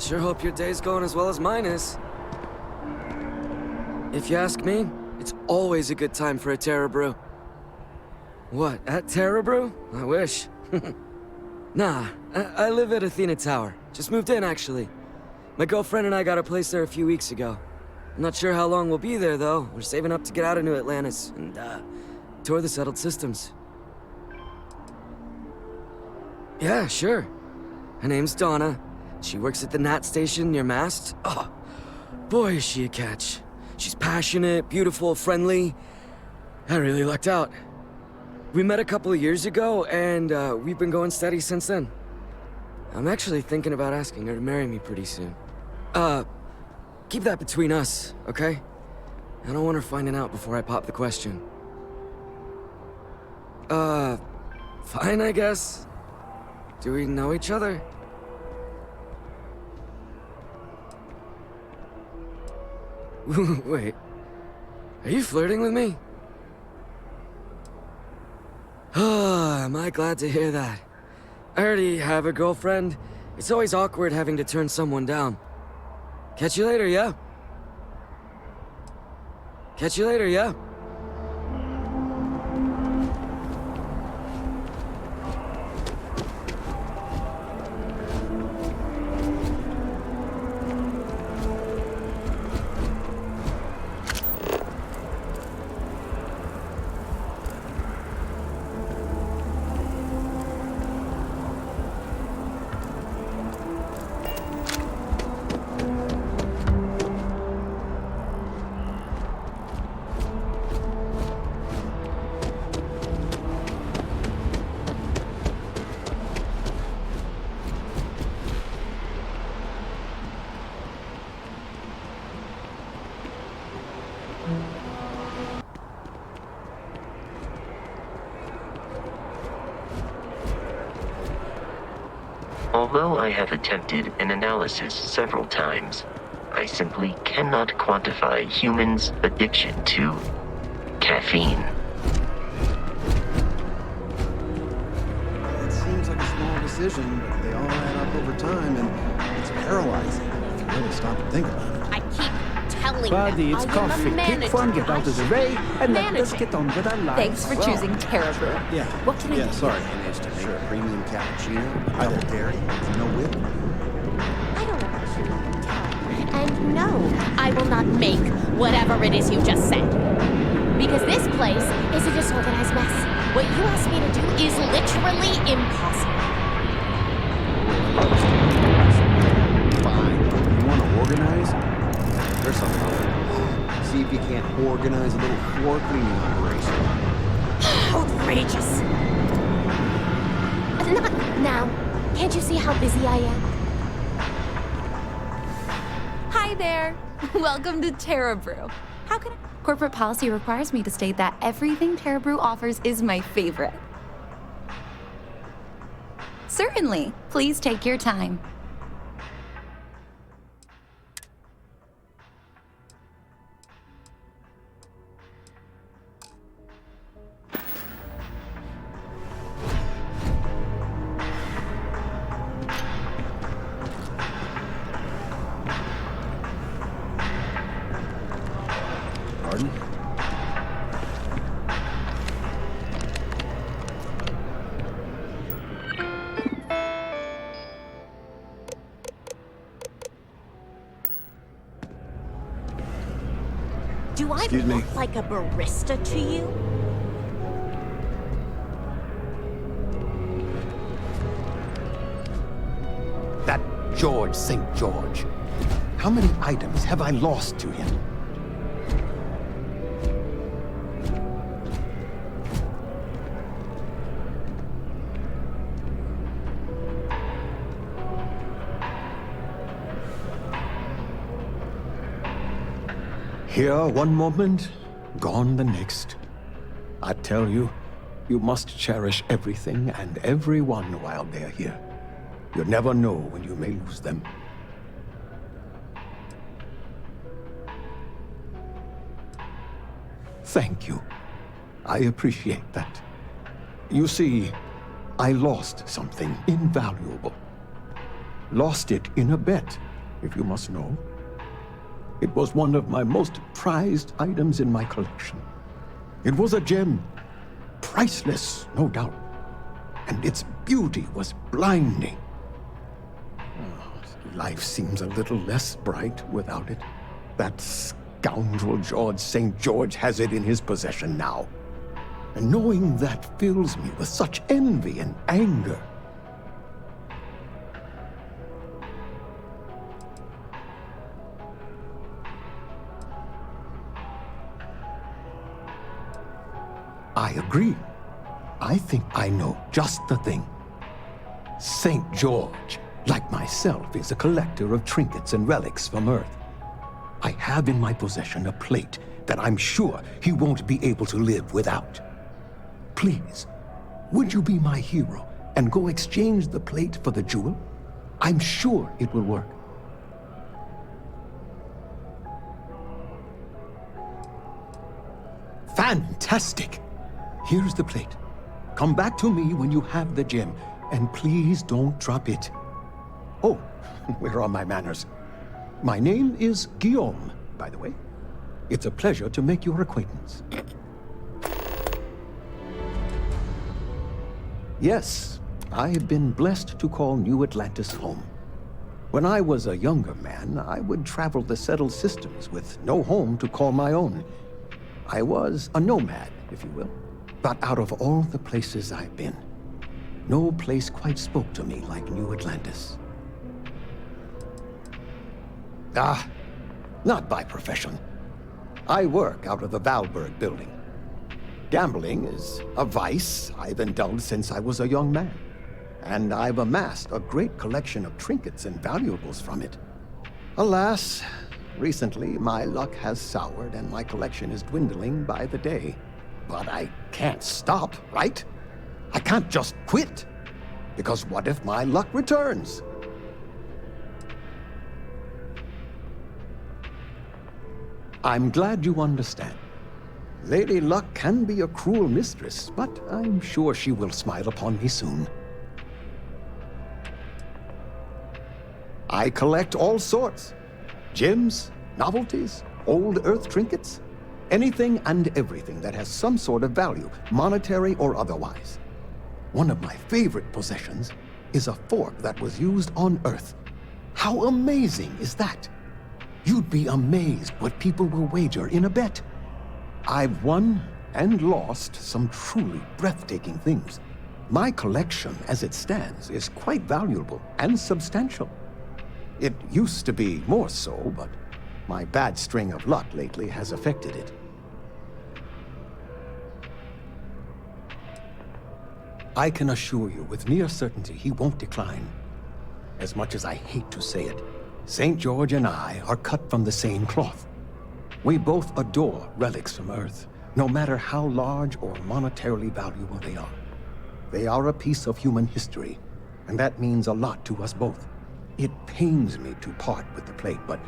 Sure hope your day's going as well as mine is. If you ask me, it's always a good time for a Terra Brew. What, at Terra Brew? I wish. Nah, I live at Athena Tower. Just moved in, actually. My girlfriend and I got a place there a few weeks ago. I'm not sure how long we'll be there, though. We're saving up to get out of New Atlantis and, tour the settled systems. Yeah, sure. Her name's Donna. She works at the Nat station near Mast. Oh, boy, is she a catch. She's passionate, beautiful, friendly. I really lucked out. We met a couple of years ago, and we've been going steady since then. I'm actually thinking about asking her to marry me pretty soon. Keep that between us, okay? I don't want her finding out before I pop the question. Fine, I guess. Do we know each other? Wait. Are you flirting with me? Am I glad to hear that. I already have a girlfriend. It's always awkward having to turn someone down. Catch you later, yeah? Catch you later, yeah? Although I have attempted an analysis several times, I simply cannot quantify humans' addiction to caffeine. It seems like a small decision, but they all add up over time, and it's paralyzing if you really stop and think about it. I keep telling Buddy, them it's I am coffee. a manager. Kick fun, get out of the way, and let us Managing. get on with our lives. Thanks for choosing Terra Brew. Yeah. What can I Yeah, do? sorry. Managed to make a premium cappuccino, double dairy, no whip. I don't appreciate it. And no, I will not make whatever it is you just said. Because this place is a disorganized mess. What you asked me to do is literally impossible. Fine. You want to organize? There's something else. See if you can't organize a little floor cleaning operation. Outrageous. Not now. Can't you see how busy I am? Hi there. Welcome to Terra Brew. How can I... Corporate policy requires me to state that everything Terra Brew offers is my favorite. Certainly. Please take your time. Pardon? Do I Excuse me. look like a barista to you? That George St. George. How many items have I lost to him? Here one moment, gone the next. I tell you, you must cherish everything and everyone while they're here. You never know when you may lose them. Thank you. I appreciate that. You see, I lost something invaluable. Lost it in a bet if you must know. It was one of my most prized items in my collection. It was a gem, priceless, no doubt, and its beauty was blinding. Life seems a little less bright without it. That scoundrel George St. George has it in his possession now. And knowing that fills me with such envy and anger. I agree. I think I know just the thing. St. George, like myself, is a collector of trinkets and relics from Earth. I have in my possession a plate that I'm sure he won't be able to live without. Please, would you be my hero and go exchange the plate for the jewel? I'm sure it will work. Fantastic! Here's the plate. Come back to me when you have the gem, and please don't drop it. Oh, where are my manners? My name is Guillaume, by the way. It's a pleasure to make your acquaintance. Yes, I have been blessed to call New Atlantis home. When I was a younger man, I would travel the settled systems with no home to call my own. I was a nomad, if you will. But out of all the places I've been, no place quite spoke to me like New Atlantis. Not by profession. I work out of the Valberg building. Gambling is a vice I've indulged since I was a young man, and I've amassed a great collection of trinkets and valuables from it. Alas, recently my luck has soured and my collection is dwindling by the day. But I can't stop, right? I can't just quit, because what if my luck returns? I'm glad you understand. Lady Luck can be a cruel mistress, but I'm sure she will smile upon me soon. I collect all sorts. Gems, novelties, old Earth trinkets. Anything and everything that has some sort of value, monetary or otherwise. One of my favorite possessions is a fork that was used on Earth. How amazing is that? You'd be amazed what people will wager in a bet. I've won and lost some truly breathtaking things. My collection, as it stands, is quite valuable and substantial. It used to be more so, but my bad string of luck lately has affected it. I can assure you with near certainty he won't decline. As much as I hate to say it, St. George and I are cut from the same cloth. We both adore relics from Earth, no matter how large or monetarily valuable they are. They are a piece of human history, and that means a lot to us both. It pains me to part with the plate, but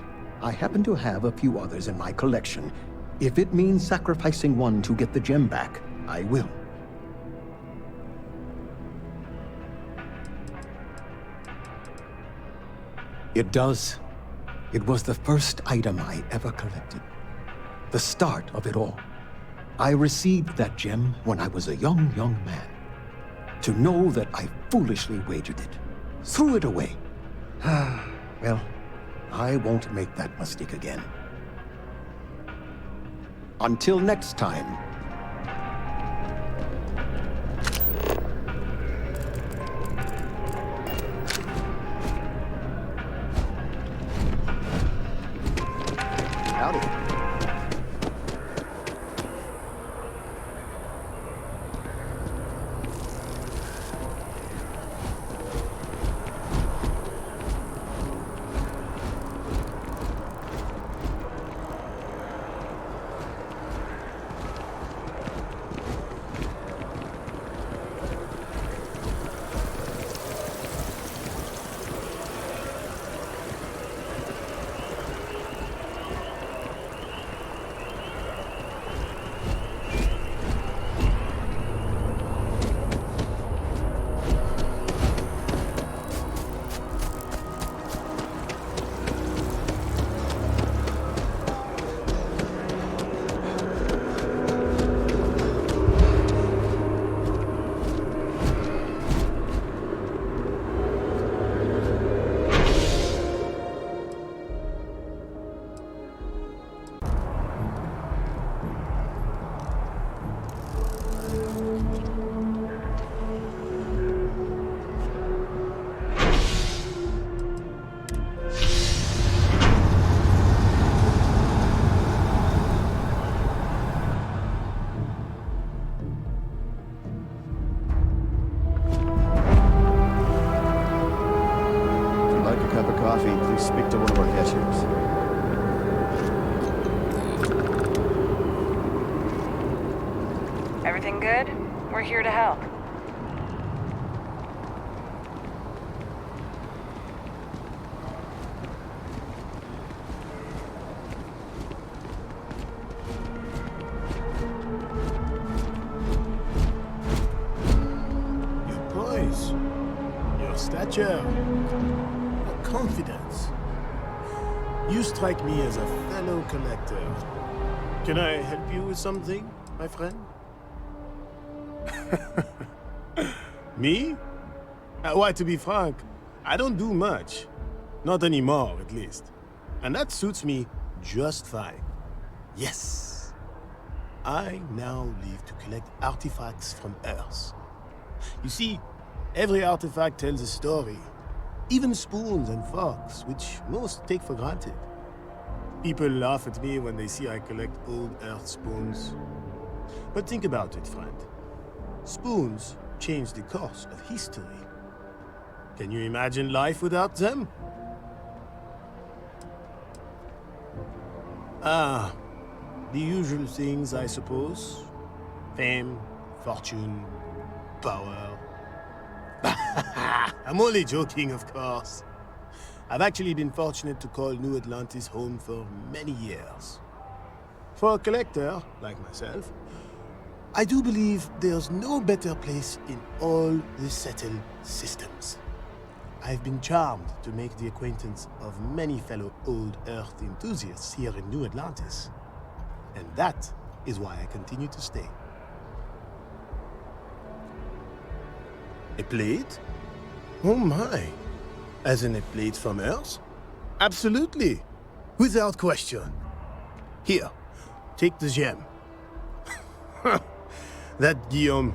I happen to have a few others in my collection. If it means sacrificing one to get the gem back, I will. It does. It was the first item I ever collected. The start of it all. I received that gem when I was a young man. To know that I foolishly wagered it, threw it away. Well, I won't make that mistake again. Until next time. Howdy. coffee, please speak to one of our cashiers. Everything good? We're here to help. Your poise, your stature, your confidence. You strike me as a fellow collector. Can I help you with something, my friend? Me? Why, to be frank, I don't do much. Not anymore, at least. And that suits me just fine. Yes. I now live to collect artifacts from Earth. You see, every artifact tells a story. Even spoons and forks, which most take for granted. People laugh at me when they see I collect old Earth spoons. But think about it, friend. Spoons change the course of history. Can you imagine life without them? Ah, the usual things, I suppose. Fame, fortune, power. I'm only joking, of course. I've actually been fortunate to call New Atlantis home for many years. For a collector, like myself, I do believe there's no better place in all the settled systems. I've been charmed to make the acquaintance of many fellow old Earth enthusiasts here in New Atlantis. And that is why I continue to stay. A plate? Oh my! As in a plate from Earth? Absolutely! Without question. Here, take the gem. That Guillaume,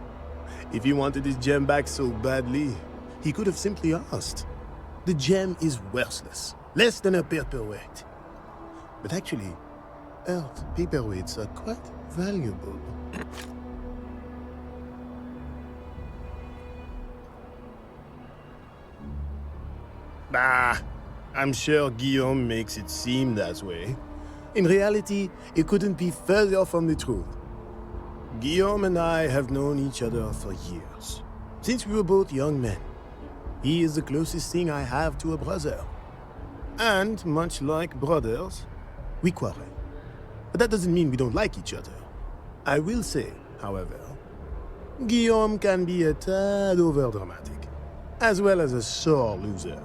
if he wanted his gem back so badly, he could have simply asked. The gem is worthless, less than a paperweight. But actually, Earth paperweights are quite valuable. Bah, I'm sure Guillaume makes it seem that way. In reality, it couldn't be further from the truth. Guillaume and I have known each other for years, since we were both young men. He is the closest thing I have to a brother. And, much like brothers, we quarrel. But that doesn't mean we don't like each other. I will say, however, Guillaume can be a tad overdramatic, as well as a sore loser.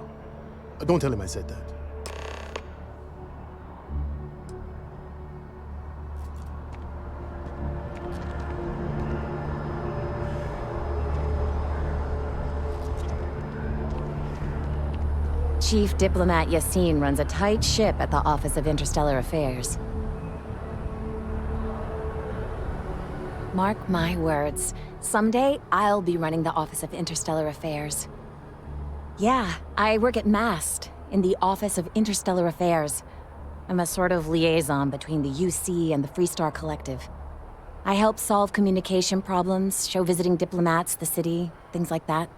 Don't tell him I said that. Chief Diplomat Yassine runs a tight ship at the Office of Interstellar Affairs. Mark my words, someday I'll be running the Office of Interstellar Affairs. Yeah, I work at MAST, in the Office of Interstellar Affairs. I'm a sort of liaison between the UC and the Freestar Collective. I help solve communication problems, show visiting diplomats the city, things like that.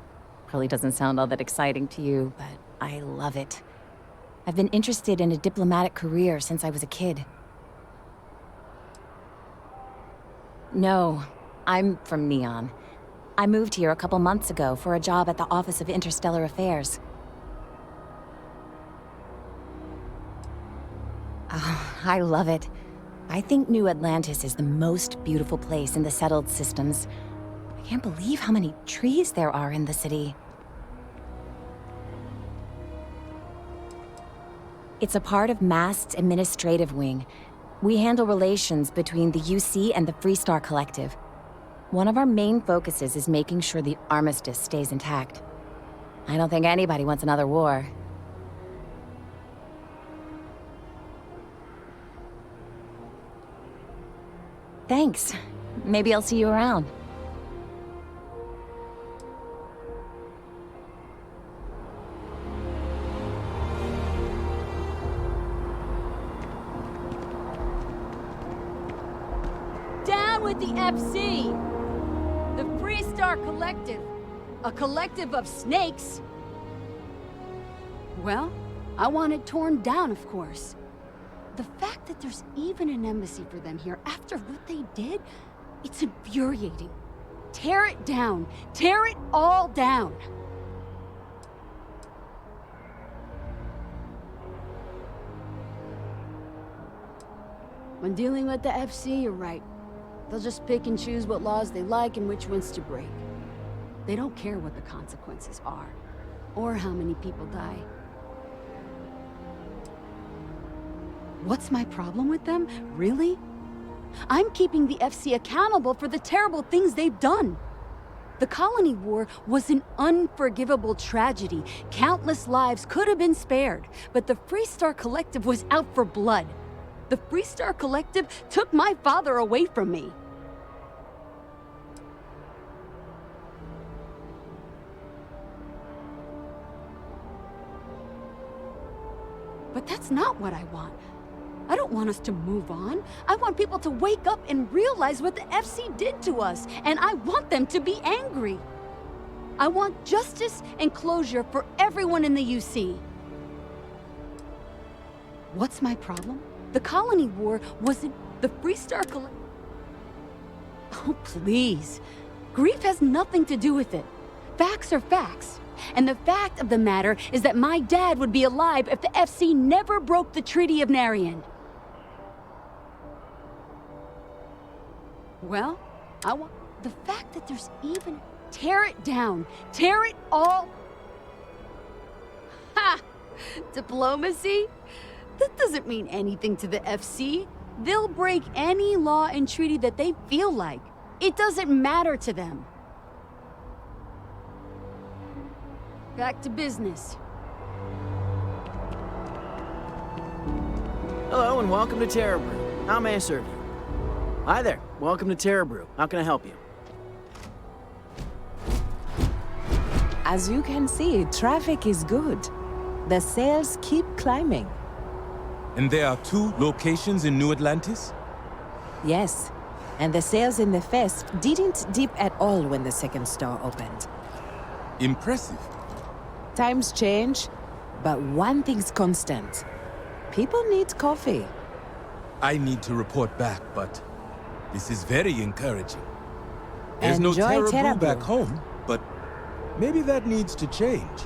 Probably doesn't sound all that exciting to you, but I love it. I've been interested in a diplomatic career since I was a kid. No, I'm from Neon. I moved here a couple months ago for a job at the Office of Interstellar Affairs. Oh, I love it. I think New Atlantis is the most beautiful place in the settled systems. I can't believe how many trees there are in the city. It's a part of MAST's administrative wing. We handle relations between the UC and the Freestar Collective. One of our main focuses is making sure the armistice stays intact. I don't think anybody wants another war. Thanks. Maybe I'll see you around. Down with the FC! The Freestar Collective. A collective of snakes. Well, I want it torn down, of course. The fact that there's even an embassy for them here after what they did, it's infuriating. Tear it down. Tear it all down. When dealing with the FC, you're right. They'll just pick and choose what laws they like and which ones to break. They don't care what the consequences are, or how many people die. What's my problem with them? Really? I'm keeping the FC accountable for the terrible things they've done. The Colony War was an unforgivable tragedy. Countless lives could have been spared, but the Freestar Collective was out for blood. The Freestar Collective took my father away from me. But that's not what I want. I don't want us to move on. I want people to wake up and realize what the FC did to us, and I want them to be angry. I want justice and closure for everyone in the UC. What's my problem? The Colony War wasn't the Freestar Collective. Oh, please. Grief has nothing to do with it. Facts are facts. And the fact of the matter is that my dad would be alive if the FC never broke the Treaty of Narian. Well, I want the fact that there's even... Tear it down. Tear it all... Ha! Diplomacy? That doesn't mean anything to the FC. They'll break any law and treaty that they feel like. It doesn't matter to them. Back to business. Hello and welcome to Terra Brew. How may I serve you? Hi there. Welcome to Terra Brew. How can I help you? As you can see, traffic is good. The sales keep climbing. And there are 2 locations in New Atlantis? Yes, and the sales in the fest didn't dip at all when the second store opened. Impressive. Times change, but one thing's constant. People need coffee. I need to report back, but this is very encouraging. There's Enjoy no Terra Terra Brew back Brew. home, but maybe that needs to change.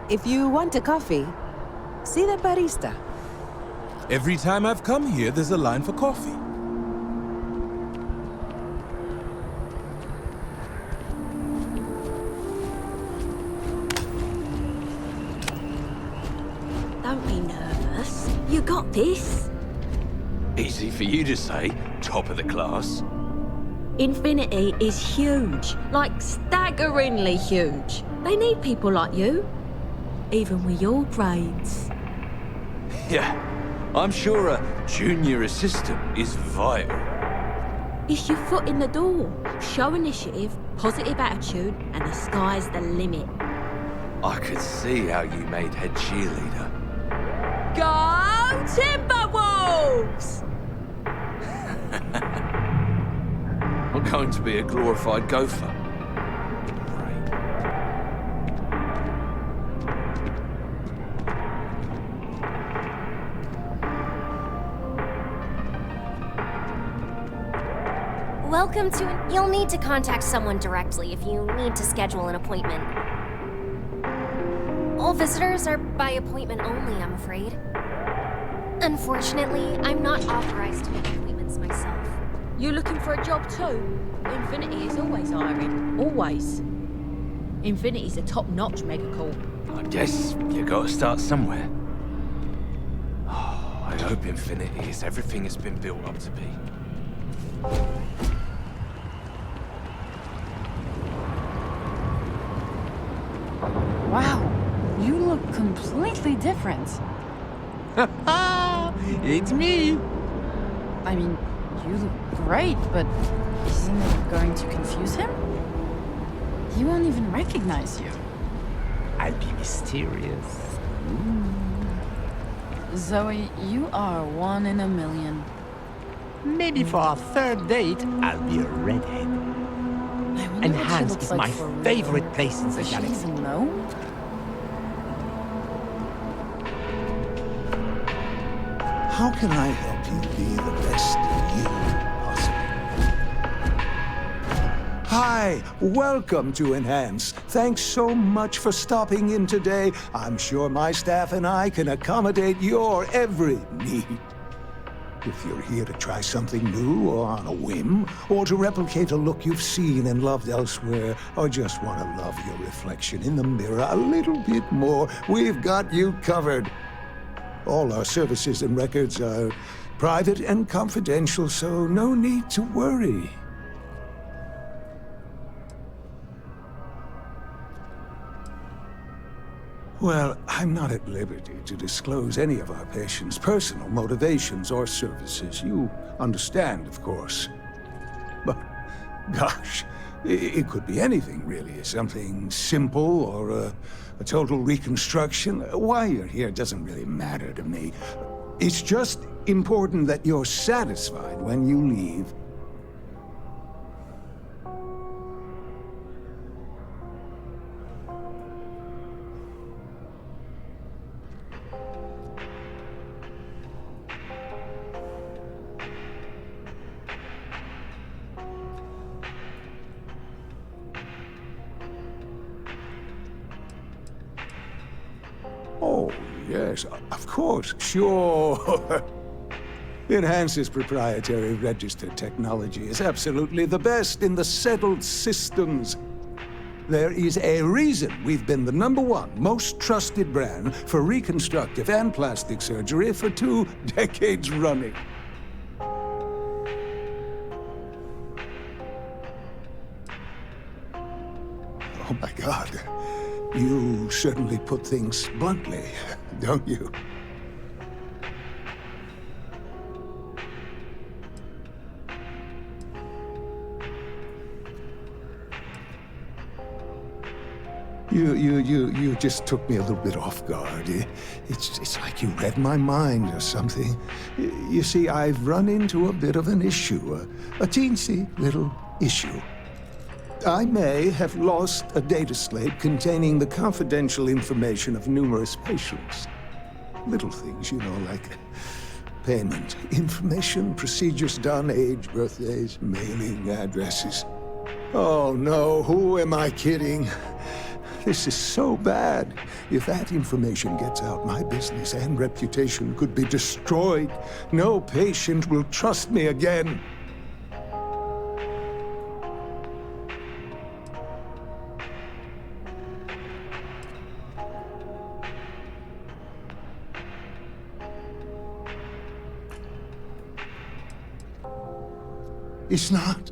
If you want a coffee, see the barista. Every time I've come here, there's a line for coffee. Don't be nervous. You got this. Easy for you to say, top of the class. Infinity is huge, like staggeringly huge. They need people like you, even with your grades. Yeah, I'm sure a junior assistant is vital. It's your foot in the door. Show initiative, positive attitude, and the sky's the limit. I could see how you made head cheerleader. Go Timberwolves! I'm going to be a glorified gopher. Welcome to... You'll need to contact someone directly if you need to schedule an appointment. All visitors are by appointment only, I'm afraid. Unfortunately, I'm not authorized to make appointments myself. You looking for a job too? Infinity is always hiring. Always. Infinity's a top-notch megacorp. I guess you gotta start somewhere. Oh, I hope Infinity is everything it's been built up to be. Wow, you look completely different. It's me! I mean, you look great, but isn't it going to confuse him? He won't even recognize you. I'll be mysterious. Zoe, you are 1 in a million. Maybe for our 3rd date, I'll be a redhead. I wonder what she Enhanced looks is like my for real. favorite place in the Does she galaxy. even know? How can I help you be the best you possible? Hi, welcome to Enhance. Thanks so much for stopping in today. I'm sure my staff and I can accommodate your every need. If you're here to try something new or on a whim, or to replicate a look you've seen and loved elsewhere, or just want to love your reflection in the mirror a little bit more, we've got you covered. All our services and records are private and confidential, so no need to worry. Well, I'm not at liberty to disclose any of our patients' personal motivations or services. You understand, of course. But, gosh, it could be anything, really. Something simple or a total reconstruction. Why you're here doesn't really matter to me. It's just important that you're satisfied when you leave. Oh, yes, of course, sure. Enhance's proprietary registered technology is absolutely the best in the settled systems. There is a reason we've been the #1 most trusted brand for reconstructive and plastic surgery for 2 decades running. Oh my God. You certainly put things bluntly, don't you? You just took me a little bit off guard. It's like you read my mind or something. You see, I've run into a bit of an issue, a teensy little issue. I may have lost a data slate containing the confidential information of numerous patients. Little things, you know, like payment information, procedures done, age, birthdays, mailing addresses. Oh no, who am I kidding? This is so bad. If that information gets out, my business and reputation could be destroyed. No patient will trust me again. It's not.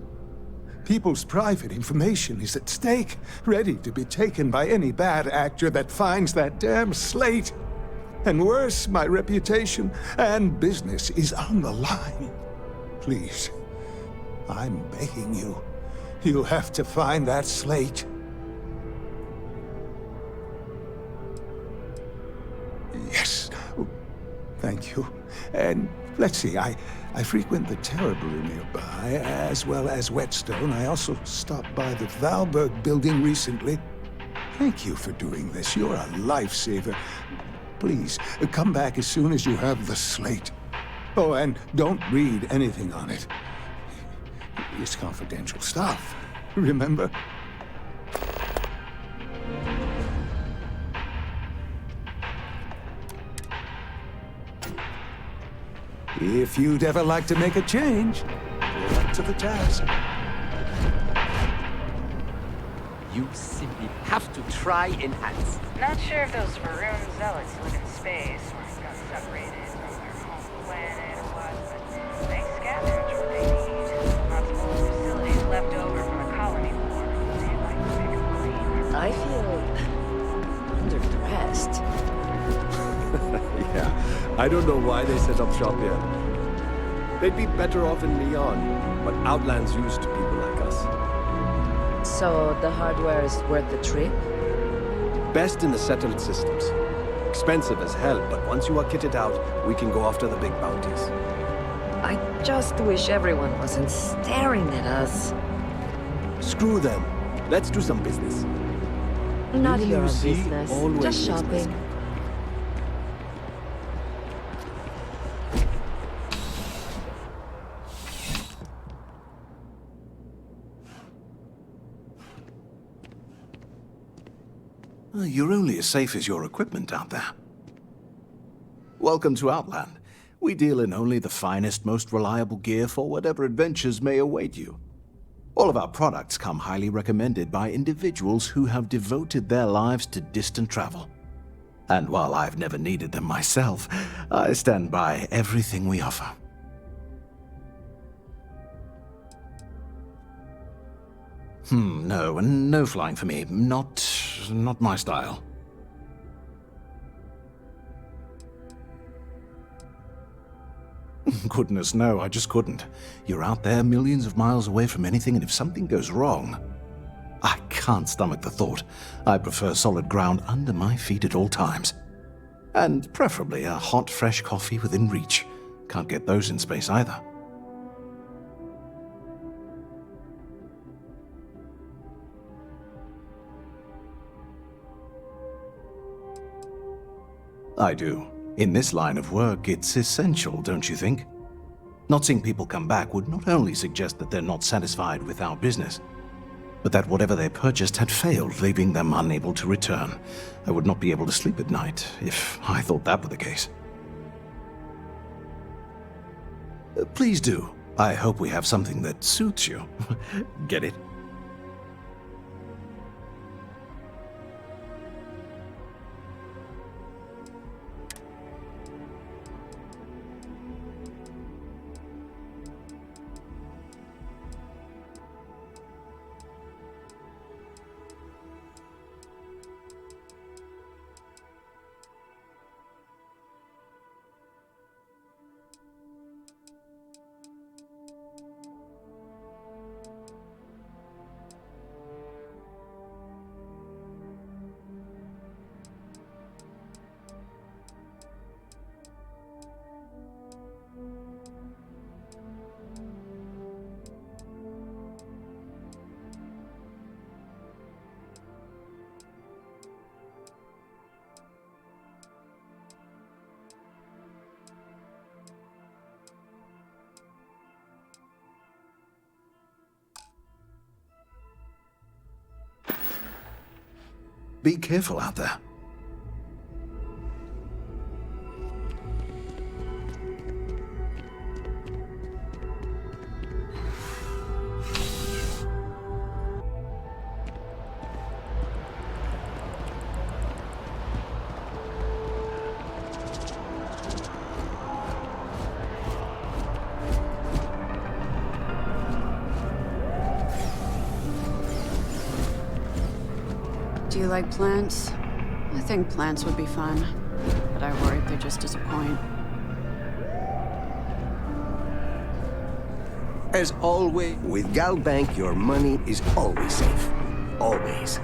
People's private information is at stake, ready to be taken by any bad actor that finds that damn slate. And worse, my reputation and business is on the line. Please, I'm begging you. You have to find that slate. Yes. Thank you. And let's see, I frequent the Terror Brew nearby, as well as Whetstone. I also stopped by the Valberg building recently. Thank you for doing this. You're a lifesaver. Please, come back as soon as you have the slate. Oh, and don't read anything on it. It's confidential stuff, remember? If you'd ever like to make a change, you're up to the task. You simply have to try Enhance. Not sure if those Varun zealots live in space or got separated from their home planet or what, but they scavenge what they need. Lots of old facilities left over from the colony war. They like to pick up clean. I feel underdressed. Yeah, I don't know why they set up shop here. They'd be better off in Leon, but Outland's used to people like us. So the hardware is worth the trip? Best in the settled systems. Expensive as hell, but once you are kitted out, we can go after the big bounties. I just wish everyone wasn't staring at us. Screw them. Let's do some business. Not Really, your you see, business. always Just business. shopping. You're only as safe as your equipment out there. Welcome to Outland. We deal in only the finest, most reliable gear for whatever adventures may await you. All of our products come highly recommended by individuals who have devoted their lives to distant travel. And while I've never needed them myself, I stand by everything we offer. No flying for me. Not my style. Goodness, no, I just couldn't. You're out there millions of miles away from anything, and if something goes wrong, I can't stomach the thought. I prefer solid ground under my feet at all times. And preferably a hot, fresh coffee within reach. Can't get those in space either. I do. In this line of work, it's essential, don't you think? Not seeing people come back would not only suggest that they're not satisfied with our business, but that whatever they purchased had failed, leaving them unable to return. I would not be able to sleep at night if I thought that were the case. Please do. I hope we have something that suits you. Get it? Be careful out there. Do you like plants? I think plants would be fun, but I worry they just disappoint. As always, with Gal Bank, your money is always safe. Always.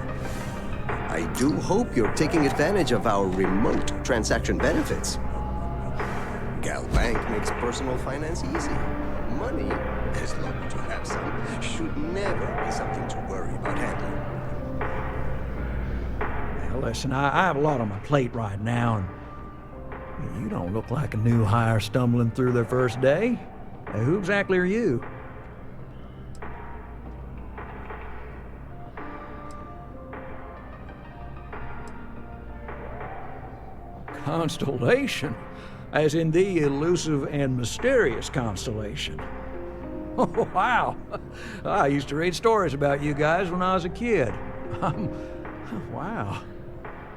I do hope you're taking advantage of our remote transaction benefits. Gal Bank makes personal finance easy. Money, as long as you have some, should never be something to worry about handling. Listen, I have a lot on my plate right now, and you don't look like a new hire stumbling through their first day. Who exactly are you? Constellation? As in the elusive and mysterious Constellation. Oh, wow. I used to read stories about you guys when I was a kid. Wow.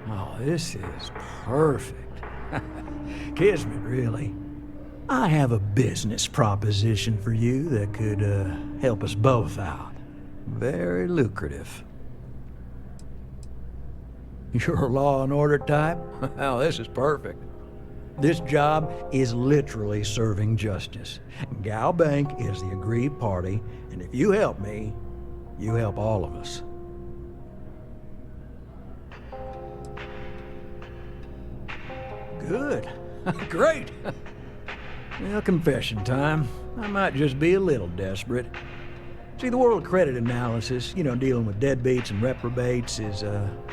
Oh, this is perfect. Kismet, really. I have a business proposition for you that could help us both out. Very lucrative. You're a law and order type? Well, this is perfect. This job is literally serving justice. Gal Bank is the aggrieved party, and if you help me, you help all of us. Good. Great. Well, confession time. I might just be a little desperate. See, the world credit analysis, dealing with deadbeats and reprobates is,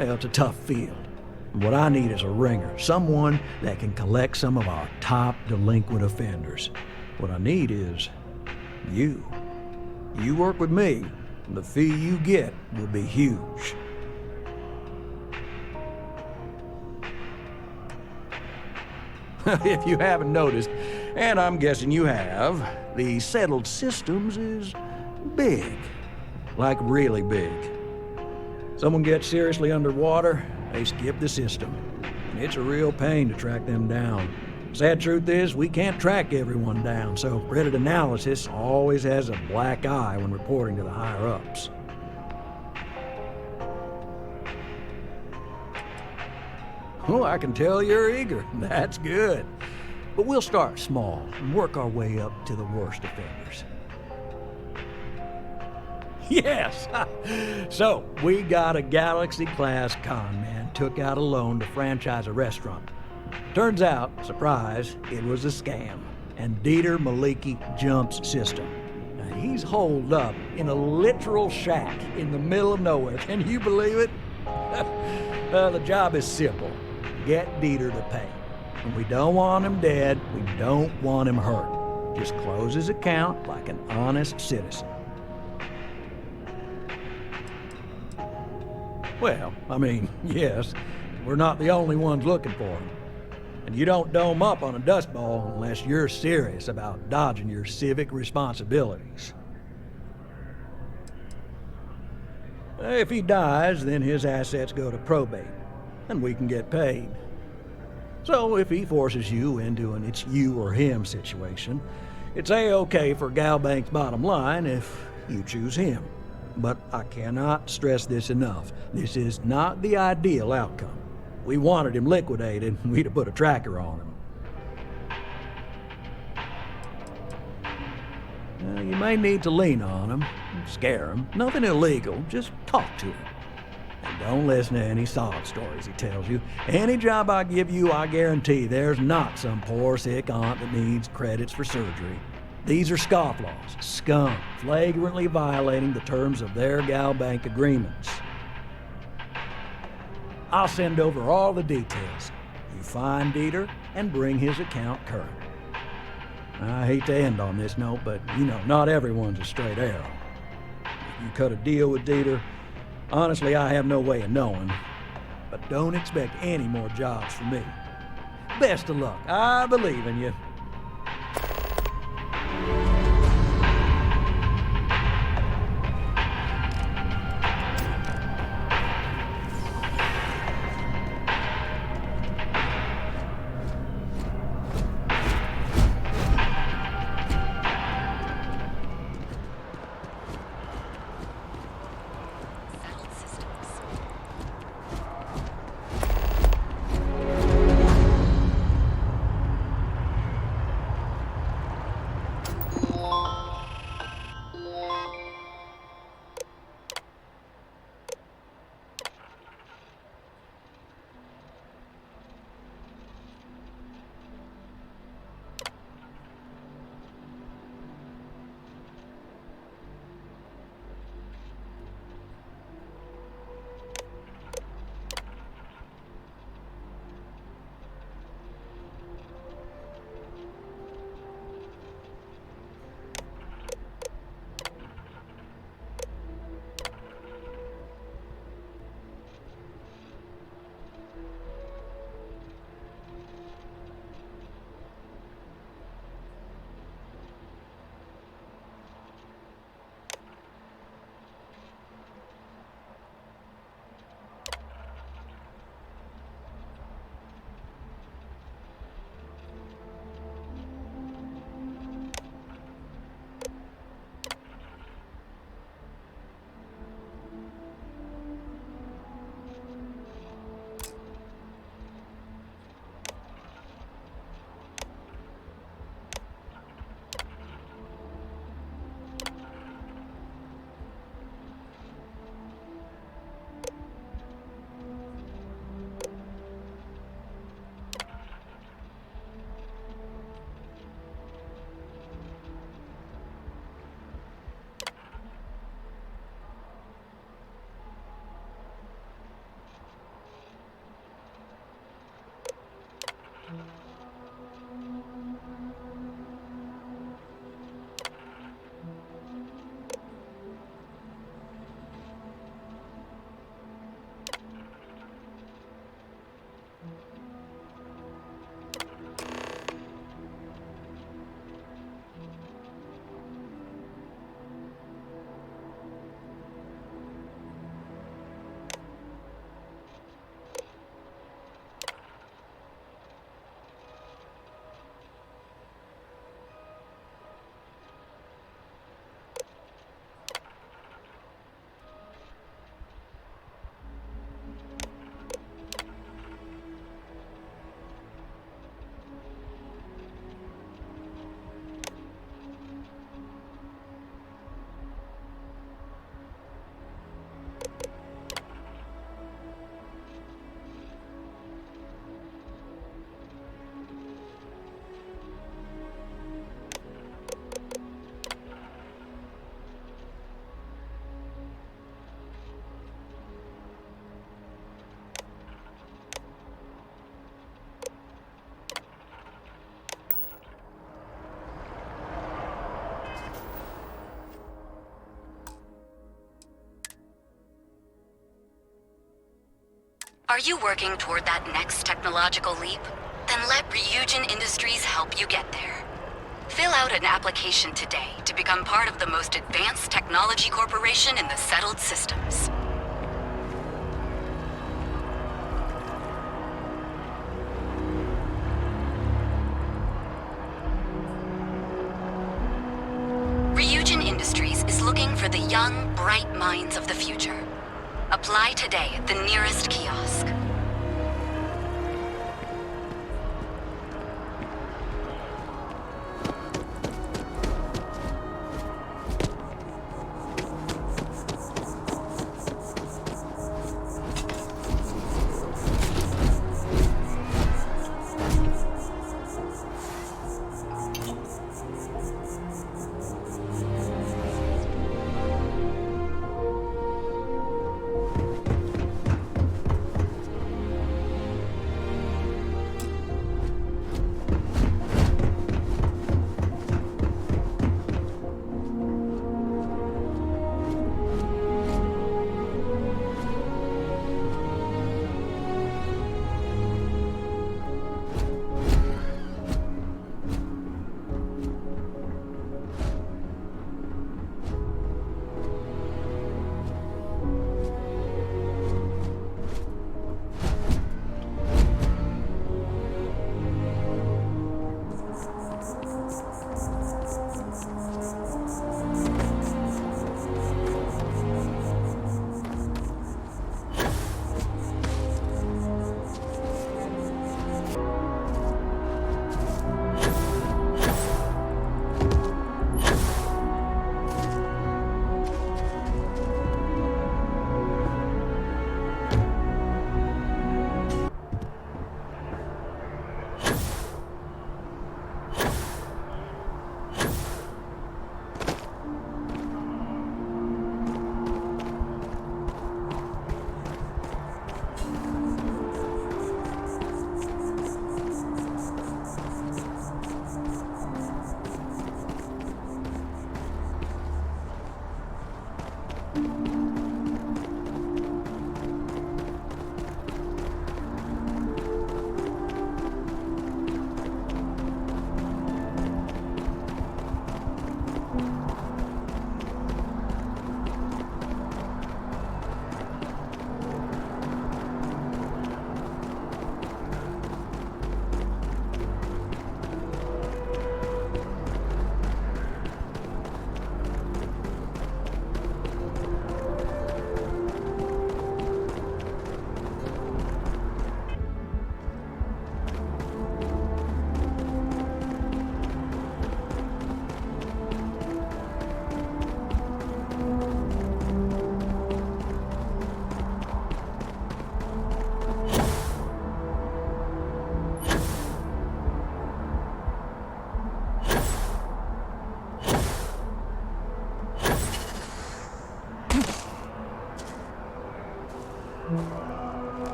it's a tough field. What I need is a ringer, someone that can collect some of our top delinquent offenders. What I need is you. You work with me, and the fee you get will be huge. If you haven't noticed, and I'm guessing you have, the settled systems is big. Like really big. Someone gets seriously underwater, they skip the system. And it's a real pain to track them down. Sad truth is, we can't track everyone down, so credit analysis always has a black eye when reporting to the higher-ups. Oh, I can tell you're eager. That's good. But we'll start small and work our way up to the worst offenders. Yes! So, we got a Galaxy-class con man took out a loan to franchise a restaurant. Turns out, surprise, it was a scam. And Dieter Maliki jumps system. Now, he's holed up in a literal shack in the middle of nowhere. Can you believe it? The job is simple. Get Dieter to pay. And we don't want him dead, we don't want him hurt. Just close his account like an honest citizen. Well, I mean, yes, we're not the only ones looking for him. And you don't dome up on a dust ball unless you're serious about dodging your civic responsibilities. If he dies, then his assets go to probate, and we can get paid. So if he forces you into an it's you or him situation, it's A-okay for Galbank's bottom line if you choose him. But I cannot stress this enough. This is not the ideal outcome. We wanted him liquidated, we'd have put a tracker on him. You may need to lean on him, scare him. Nothing illegal, just talk to him. And don't listen to any sob stories he tells you. Any job I give you, I guarantee there's not some poor sick aunt that needs credits for surgery. These are scofflaws, scum, flagrantly violating the terms of their Galbank agreements. I'll send over all the details. You find Dieter and bring his account current. I hate to end on this note, but you know, not everyone's a straight arrow. If you cut a deal with Dieter, honestly, I have no way of knowing. But don't expect any more jobs from me. Best of luck. I believe in you. Are you working toward that next technological leap? Then let Ryujin Industries help you get there. Fill out an application today to become part of the most advanced technology corporation in the settled systems. Ryujin Industries is looking for the young, bright minds of the future. Apply today at the nearest kiosk.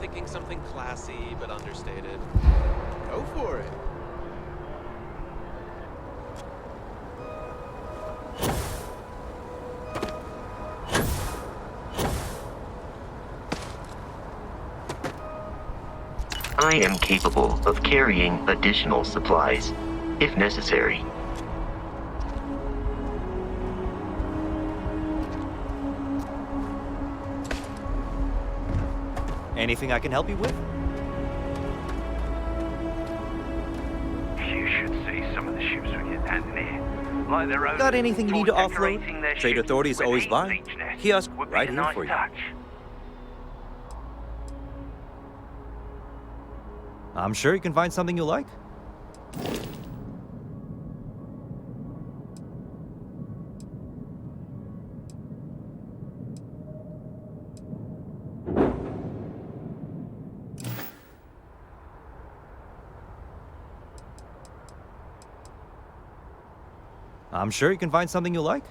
thinking something classy but understated. Go for it. I am capable of carrying additional supplies, if necessary. Anything I can help you with? You should see some of the ships we get down there. Like their own. Got anything you need to decorating their offload? Trade ships Authority is with always heat buying. leech nets Kiosk would be right a here nice for you. touch. I'm sure you can find something you like. I'm sure you can find something you like.